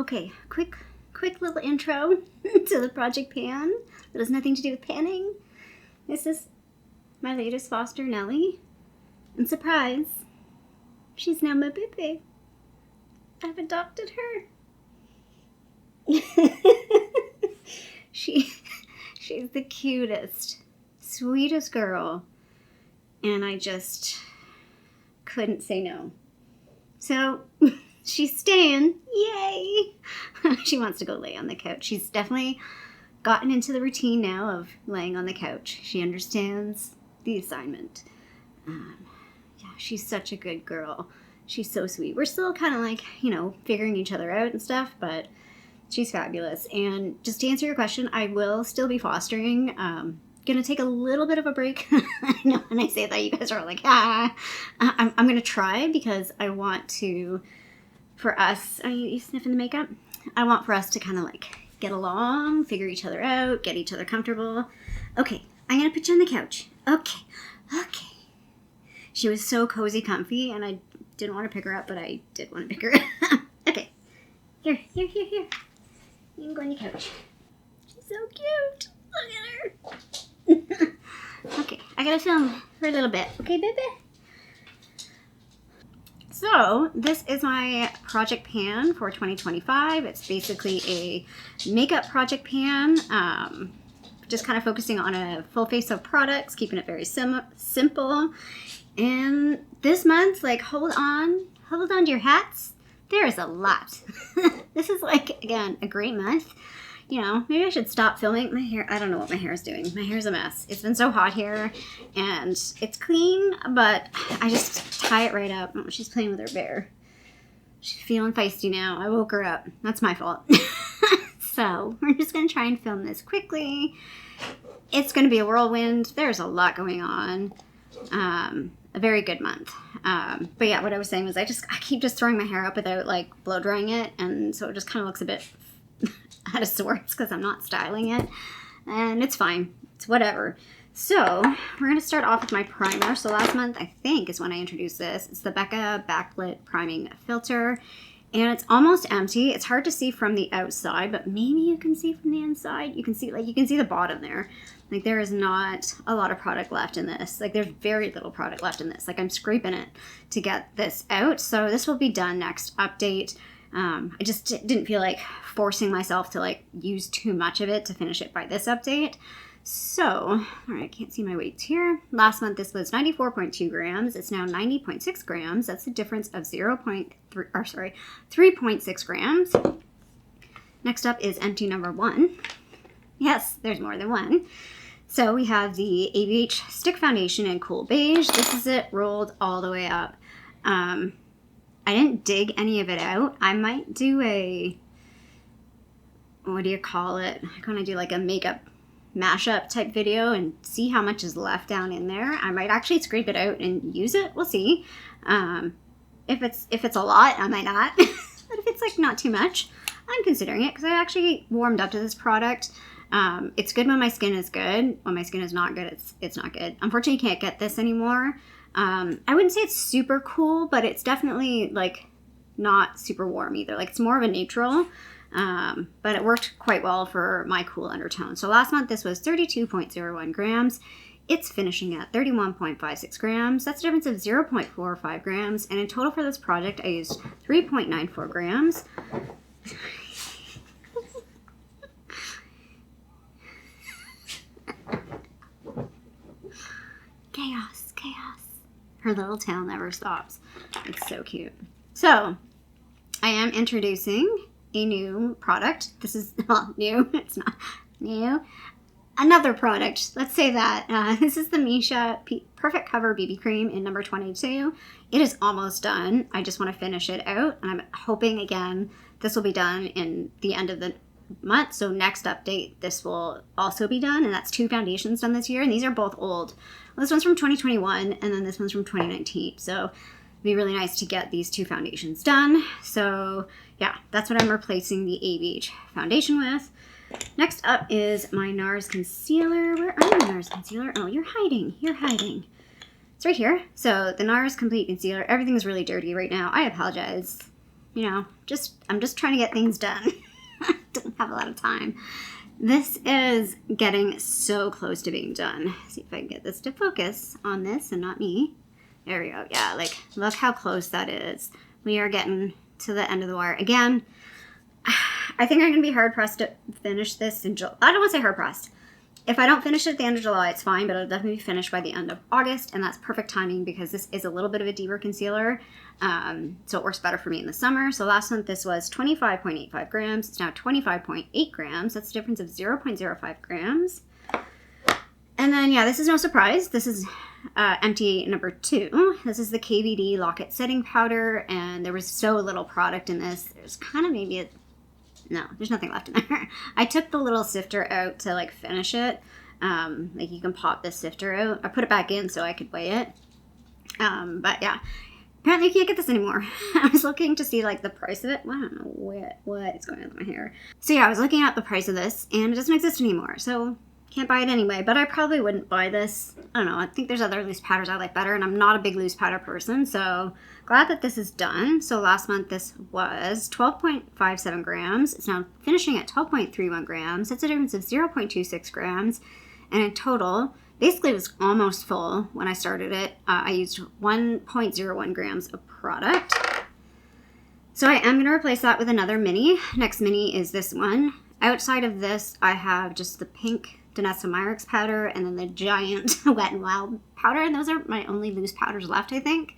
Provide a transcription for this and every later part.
Okay, quick little intro to the project pan that has nothing to do with panning. This is my latest foster, Nellie. And surprise, she's now my baby. I've adopted her. She's the cutest, sweetest girl. And I just couldn't say no. So she's staying. Yay! She wants to go lay on the couch. She's definitely gotten into the routine now of laying on the couch. She understands the assignment. Yeah, she's such a good girl. She's so sweet. We're still kind of like, figuring each other out and stuff, but she's fabulous. And just to answer your question, I will still be fostering. Gonna take a little bit of a break. I know when I say that, you guys are like, I'm gonna try because I want to, for us, are you sniffing the makeup? I want for us to kind of like get along, figure each other out, get each other comfortable. Okay, I'm gonna put you on the couch. Okay. She was so cozy, comfy, and I didn't want to pick her up, but I did want to pick her up. Okay, here. You can go on the couch. She's so cute. Look at her. Okay, I gotta film for a little bit. Okay, baby? So, this is my project pan for 2025. It's basically a makeup project pan. Just kind of focusing on a full face of products, keeping it very simple. And this month, like, hold on to your hats. There is a lot. This is like, again, a great month. Maybe I should stop filming my hair. I don't know what my hair is doing. My hair's a mess. It's been so hot here, and it's clean, but I just tie it right up. Oh, she's playing with her bear. She's feeling feisty now. I woke her up. That's my fault. So we're just going to try and film this quickly. It's going to be a whirlwind. There's a lot going on. A very good month. But yeah, what I was saying was I keep just throwing my hair up without like blow drying it, and so it just kind of looks a bit out of sorts because I'm not styling it, and it's fine. It's whatever. So we're going to start off with my primer. So last month, I think, is when I introduced this. It's the Becca Backlit Priming Filter, and it's almost empty. It's hard to see from the outside, but maybe you can see from the inside. You can see the bottom there. Like, there is not a lot of product left in this. Like, there's very little product left in this. Like, I'm scraping it to get this out. So this will be done next update. I just didn't feel like forcing myself to like use too much of it to finish it by this update. So, all right, I can't see my weights here. Last month this was 94.2 grams. It's now 90.6 grams. That's a difference of 3.6 grams. Next up is empty number 1. Yes, there's more than one. So we have the ABH Stick Foundation in Cool Beige. This is it rolled all the way up. I didn't dig any of it out. I might do a, what do you call it? I'm going to do like a makeup mashup type video and see how much is left down in there. I might actually scrape it out and use it. We'll see. If it's a lot, I might not. But if it's like not too much, I'm considering it because I actually warmed up to this product. It's good when my skin is good. When my skin is not good, it's not good. Unfortunately, you can't get this anymore. I wouldn't say it's super cool, but it's definitely like not super warm either. Like, it's more of a neutral, but it worked quite well for my cool undertone. So last month this was 32.01 grams. It's finishing at 31.56 grams. That's a difference of 0.45 grams. And in total for this project, I used 3.94 grams. Chaos. Her little tail never stops. It's so cute. So, I am introducing a new product. This is not new. It's not new. Another product. Let's say that. This is the Misha Perfect Cover BB Cream in number 22. It is almost done. I just want to finish it out. And I'm hoping, again, this will be done in the end of the month. So next update, this will also be done. And that's 2 foundations done this year. And these are both old. Well, this one's from 2021 and then this one's from 2019. So it'd be really nice to get these 2 foundations done. So yeah, that's what I'm replacing the ABH foundation with. Next up is my NARS concealer. Where are my NARS concealer? Oh, you're hiding. It's right here. So the NARS Complete Concealer. Everything's really dirty right now. I apologize. you know, I'm just trying to get things done. Don't have a lot of time. This is getting so close to being done. See if I can get this to focus on this and not me. There we go. Yeah, like, look how close that is. We are getting to the end of the wire. Again, I think I'm going to be hard-pressed to finish this in July. I don't want to say hard-pressed. If I don't finish it at the end of July, it's fine, but it'll definitely be finished by the end of August, and that's perfect timing because this is a little bit of a deeper concealer, so it works better for me in the summer. So last month this was 25.85 grams. It's now 25.8 grams. That's a difference of 0.05 grams. And then, yeah, this is no surprise. This is empty number 2. This is the KVD Lock-It Setting Powder, and there was so little product in this. There's kind of maybe no, there's nothing left in there. I took the little sifter out to, like, finish it. Like, you can pop this sifter out. I put it back in so I could weigh it. But, yeah. Apparently, you can't get this anymore. I was looking to see, like, the price of it. Well, I don't know what is going on with my hair. So, yeah, I was looking at the price of this, and it doesn't exist anymore. So, can't buy it anyway. But I probably wouldn't buy this. I don't know. I think there's other loose powders I like better, and I'm not a big loose powder person. So, glad that this is done. So last month this was 12.57 grams. It's now finishing at 12.31 grams. That's a difference of 0.26 grams. And in total, basically it was almost full when I started it. I used 1.01 grams of product. So I am going to replace that with another mini. Next mini is this one. Outside of this, I have just the pink Danessa Myricks powder and then the giant Wet n Wild powder. And those are my only loose powders left, I think.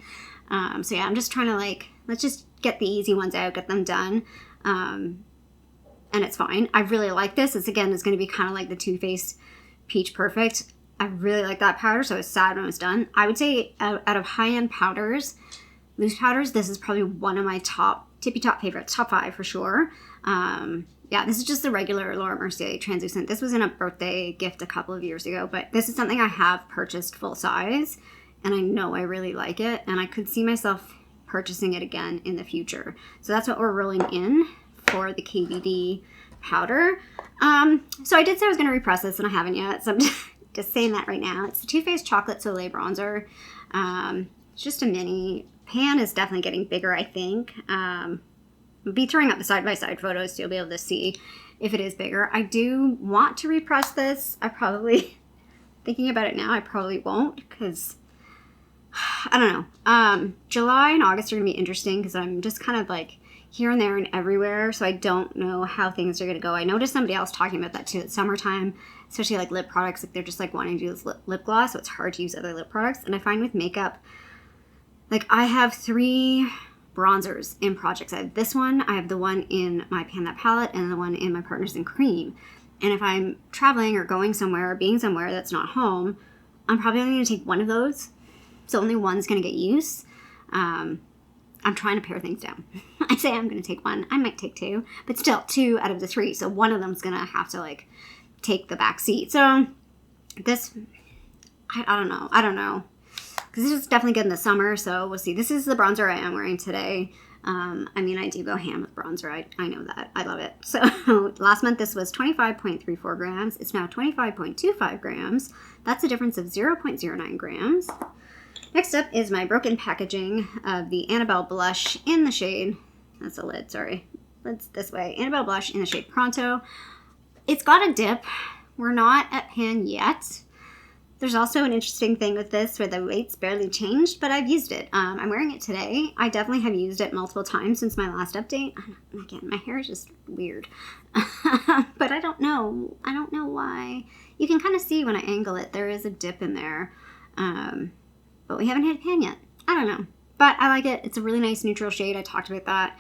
So yeah, I'm just trying to, like, let's just get the easy ones out, get them done, and it's fine. I really like this. This, again, is going to be kind of like the Too Faced Peach Perfect. I really like that powder, so I was sad when it was done. I would say out of high-end powders, loose powders, this is probably one of my tippy top favorites, top 5 for sure. Yeah, this is just the regular Laura Mercier translucent. This was in a birthday gift a couple of years ago, but this is something I have purchased full size. And I know I really like it, and I could see myself purchasing it again in the future. So that's what we're rolling in for the KVD powder. So I did say I was going to repress this, and I haven't yet, so I'm just saying that right now. It's the Too Faced Chocolate Soleil Bronzer. It's just a mini. Pan is definitely getting bigger, I think. I'll be throwing up the side-by-side photos, so you'll be able to see if it is bigger. I do want to repress this. Thinking about it now, I probably won't, because I don't know. July and August are going to be interesting because I'm just kind of like here and there and everywhere. So I don't know how things are going to go. I noticed somebody else talking about that too. It's summertime, especially like lip products. Like they're just like wanting to do this lip gloss. So it's hard to use other lip products. And I find with makeup, like I have 3 bronzers in projects. I have this one. I have the one in my Pan That palette and the one in my Partners in Cream. And if I'm traveling or going somewhere or being somewhere that's not home, I'm probably only going to take one of those. So only one's going to get use. I'm trying to pare things down. I say I'm going to take one. I might take 2. But still, 2 out of the 3. So one of them's going to have to, like, take the back seat. So this, I don't know. I don't know. Because this is definitely good in the summer. So we'll see. This is the bronzer I am wearing today. I mean, I do go ham with bronzer. I know that. I love it. So last month this was 25.34 grams. It's now 25.25 grams. That's a difference of 0.09 grams. Next up is my broken packaging of the Annabelle blush in the shade, that's a lid, sorry, lid's this way, Annabelle blush in the shade Pronto. It's got a dip. We're not at pan yet. There's also an interesting thing with this where the weight's barely changed, but I've used it. I'm wearing it today. I definitely have used it multiple times since my last update. Again, my hair is just weird. But I don't know. I don't know why. You can kind of see when I angle it, there is a dip in there. But we haven't hit pan yet. I don't know. But I like it. It's a really nice neutral shade. I talked about that.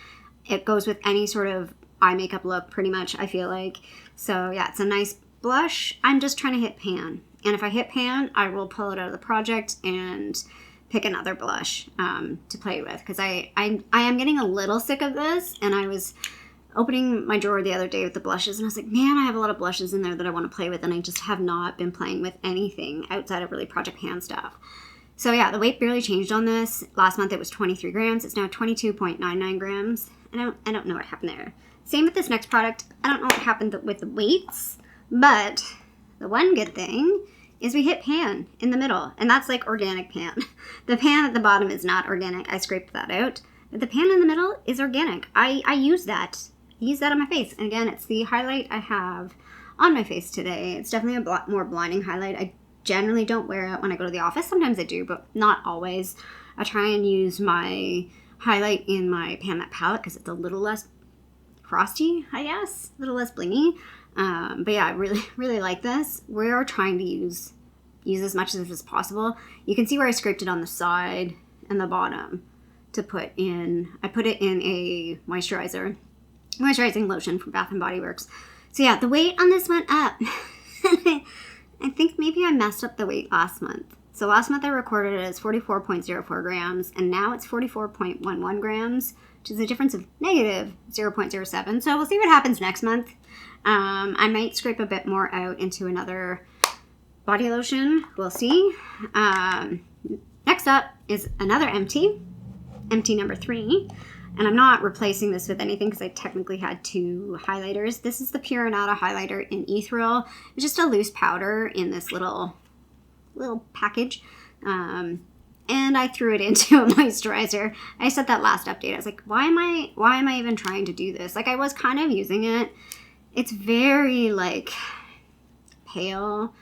It goes with any sort of eye makeup look, pretty much, I feel like. So, yeah, it's a nice blush. I'm just trying to hit pan. And if I hit pan, I will pull it out of the project and pick another blush to play with. Because I am getting a little sick of this. And I was opening my drawer the other day with the blushes. And I was like, man, I have a lot of blushes in there that I want to play with. And I just have not been playing with anything outside of really project pan stuff. So yeah, the weight barely changed on this. Last month it was 23 grams. It's now 22.99 grams. I don't know what happened there. Same with this next product. I don't know what happened with the weights, but the one good thing is we hit pan in the middle, and that's like organic pan. The pan at the bottom is not organic. I scraped that out. The pan in the middle is organic. I use that. I use that on my face. And again, it's the highlight I have on my face today. It's definitely a more blinding highlight. I generally don't wear it when I go to the office. Sometimes I do, but not always. I try and use my highlight in my Pan That palette because it's a little less frosty, I guess. A little less blingy. But yeah, I really like this. We are trying to use as much of this as possible. You can see where I scraped it on the side and the bottom to put in. I put it in a moisturizing lotion from Bath & Body Works. So yeah, the weight on this went up. I think maybe I messed up the weight last month. So last month I recorded it as 44.04 grams, and now it's 44.11 grams, which is a difference of negative 0.07. So we'll see what happens next month. I might scrape a bit more out into another body lotion. We'll see. Next up is another empty number 3. And I'm not replacing this with anything because I technically had 2 highlighters. This is the Pure Anada highlighter in Ethereal. It's just a loose powder in this little package. And I threw it into a moisturizer. I said that last update. I was like, why am I even trying to do this? Like, I was kind of using it. It's very like pale,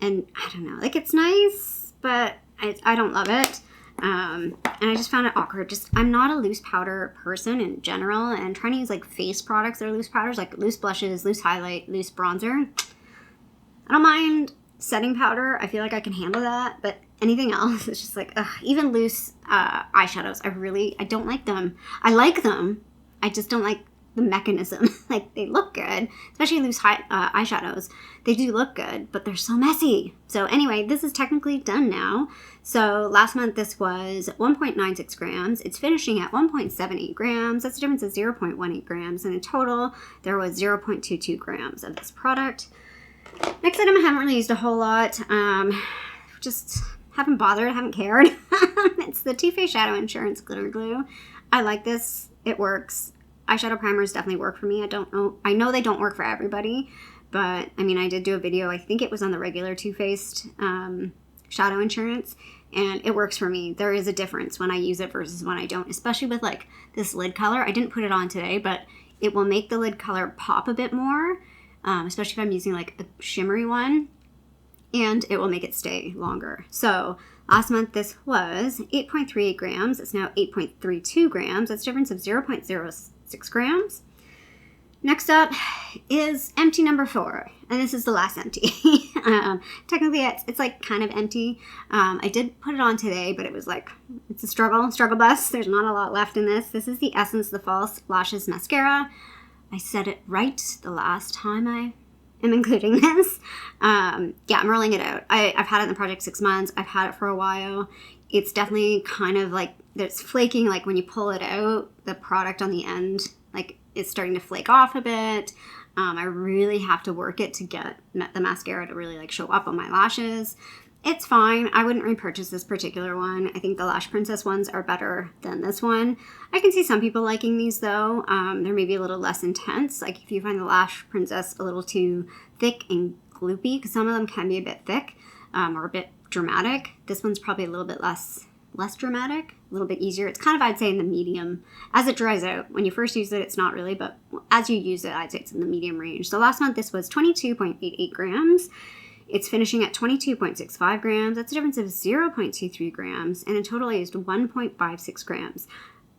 and I don't know, like it's nice, but I don't love it. And I just found it awkward. I'm not a loose powder person in general, and trying to use like face products that are loose powders, like loose blushes, loose highlight, loose bronzer. I don't mind setting powder. I feel like I can handle that, but anything else is just like, ugh. Even loose eyeshadows, I don't like them. I like them. I just don't like the mechanism. Like, they look good, especially loose eyeshadows. They do look good, but they're so messy. So anyway, this is technically done now. So last month this was 1.96 grams. It's finishing at 1.78 grams. That's a difference of 0.18 grams. And in total, there was 0.22 grams of this product. Next item I haven't really used a whole lot. Just haven't bothered, haven't cared. It's the Too Faced Shadow Insurance Glitter Glue. I like this. It works. Eyeshadow primers definitely work for me. I know they don't work for everybody, but I mean, I did do a video, I think it was on the regular Too Faced Shadow Insurance, and it works for me. There is a difference when I use it versus when I don't, especially with like this lid color. I didn't put it on today, but it will make the lid color pop a bit more, especially if I'm using like a shimmery one, and it will make it stay longer. So last month this was 8.38 grams. It's now 8.32 grams. That's a difference of 0.06 grams. Next up is empty number 4, and this is the last empty. Technically it's like kind of empty. I did put it on today, but it was like, it's a struggle bus. There's not a lot left in this. This is the Essence The False Lashes Mascara. I said it right the last time I am including this. Yeah, I'm rolling it out. I've had it in the project 6 months. I've had it for a while. It's definitely kind of like, there's flaking, like when you pull it out, the product on the end, like it's starting to flake off a bit. I really have to work it to get the mascara to really like show up on my lashes. It's fine. I wouldn't repurchase this particular one. I think the Lash Princess ones are better than this one. I can see some people liking these though. They're maybe a little less intense. Like if you find the Lash Princess a little too thick and gloopy, because some of them can be a bit thick or a bit dramatic. This one's probably a little bit less dramatic, a little bit easier. It's kind of, I'd say, in the medium. As it dries out, when you first use it, it's not really, but as you use it, I'd say it's in the medium range. So last month, this was 22.88 grams. It's finishing at 22.65 grams. That's a difference of 0.23 grams. And in total, I used 1.56 grams.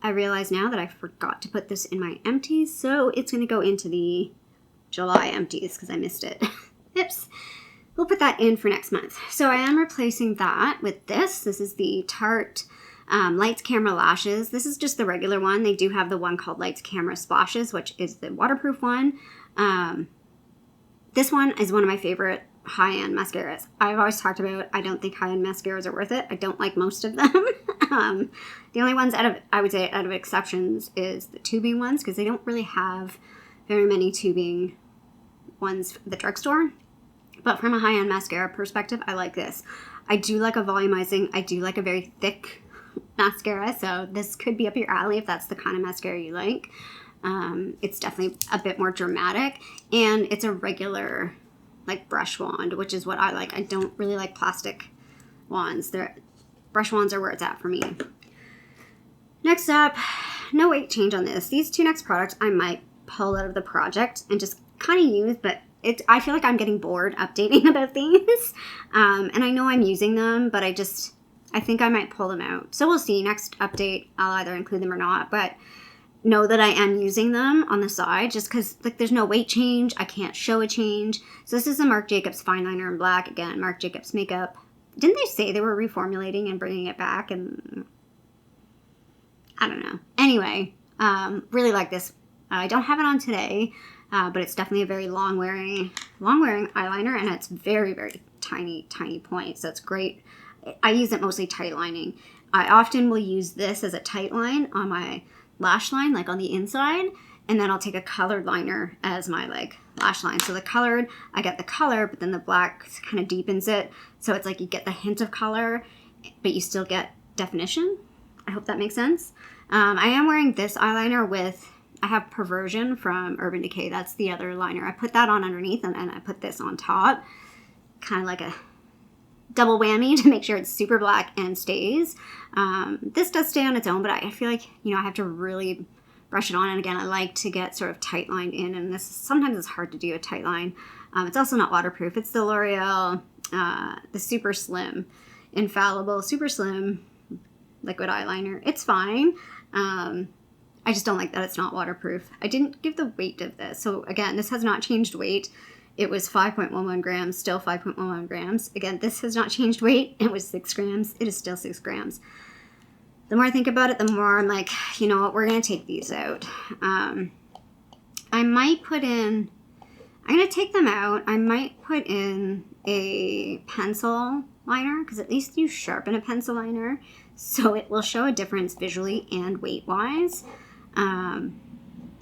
I realize now that I forgot to put this in my empties, so it's going to go into the July empties because I missed it. Oops. We'll put that in for next month. So I am replacing that with this. This is the Tarte Lights Camera Lashes. This is just the regular one. They do have the one called Lights Camera Splashes, which is the waterproof one. This one is one of my favorite high-end mascaras. I've always talked about, I don't think high-end mascaras are worth it. I don't like most of them. The only ones I would say out of exceptions is the tubing ones, because they don't really have very many tubing ones at the drugstore. But from a high-end mascara perspective, I like this. I do like a volumizing, I do like a very thick mascara, so this could be up your alley if that's the kind of mascara you like. It's definitely a bit more dramatic, and it's a regular like brush wand, which is what I like. I don't really like plastic wands. Brush wands are where it's at for me. Next up, no weight change on this. These two next products I might pull out of the project and just kind of use, but I feel like I'm getting bored updating about these. And I know I'm using them, but I think I might pull them out. So we'll see. Next update, I'll either include them or not, but know that I am using them on the side just because like there's no weight change. I can't show a change. So this is the Marc Jacobs Fineliner in black. Again, Marc Jacobs makeup. Didn't they say they were reformulating and bringing it back? And I don't know. Anyway, really like this. I don't have it on today, but it's definitely a very long wearing eyeliner, and it's very, very tiny point. So it's great. I use it mostly tight lining. I often will use this as a tight line on my lash line, like on the inside, and then I'll take a colored liner as my like lash line. So the colored, I get the color, but then the black kind of deepens it. So it's like you get the hint of color, but you still get definition. I hope that makes sense. I am wearing this eyeliner with, I have Perversion from Urban Decay. That's the other liner. I put that on underneath and I put this on top. Kind of like a double whammy to make sure it's super black and stays. This does stay on its own, but I feel like, you know, I have to really brush it on. And again, I like to get sort of tight lined in, and this sometimes it's hard to do a tight line. It's also not waterproof. It's the L'Oreal, the Super Slim, Infallible Super Slim liquid eyeliner. It's fine. I just don't like that it's not waterproof. I didn't give the weight of this. So again, this has not changed weight. It was 5.11 grams, still 5.11 grams. Again, this has not changed weight. It was 6 grams. It is still 6 grams. The more I think about it, the more I'm like, you know what, we're going to take these out. I might put in, I'm going to take them out. I might put in a pencil liner, because at least you sharpen a pencil liner, so it will show a difference visually and weight-wise.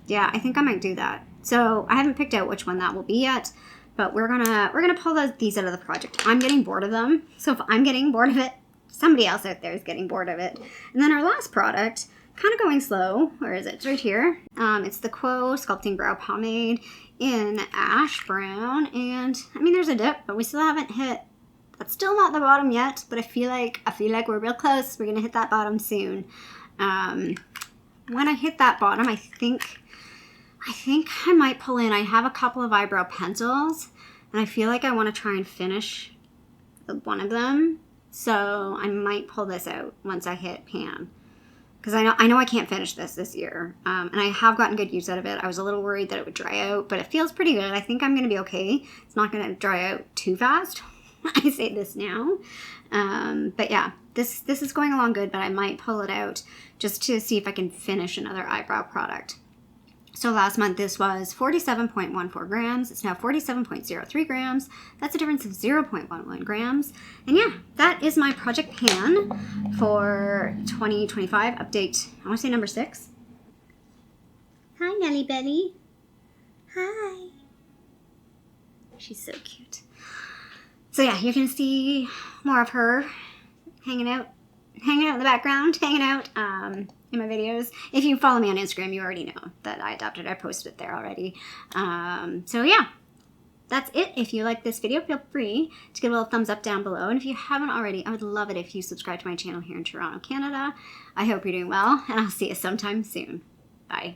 Yeah, I think I might do that. So I haven't picked out which one that will be yet, but we're gonna pull these out of the project. I'm getting bored of them, so if I'm getting bored of it, somebody else out there is getting bored of it. And then our last product, kind of going slow. Where is it? It's right here. It's the Quo Sculpting Brow Pomade in Ash Brown, and I mean there's a dip, but we still haven't hit. That's still not the bottom yet, but I feel like we're real close. We're gonna hit that bottom soon. When I hit that bottom, I think I might pull in. I have a couple of eyebrow pencils, and I feel like I want to try and finish one of them. So I might pull this out once I hit pan, because I know I can't finish this year. And I have gotten good use out of it. I was a little worried that it would dry out, but it feels pretty good. I think I'm going to be okay. It's not going to dry out too fast. I say this now. But yeah, this is going along good, but I might pull it out just to see if I can finish another eyebrow product. So last month this was 47.14 grams. It's now 47.03 grams. That's a difference of 0.11 grams. And yeah, that is my project pan for 2025 update. I want to say number 6. Hi, Nelly Belly. Hi. She's so cute. So yeah, you can see more of her hanging out in the background, hanging out in my videos. If you follow me on Instagram, you already know that I posted it there already. So yeah, that's it. If you like this video, feel free to give a little thumbs up down below. And if you haven't already, I would love it if you subscribe to my channel here in Toronto, Canada. I hope you're doing well, and I'll see you sometime soon. Bye.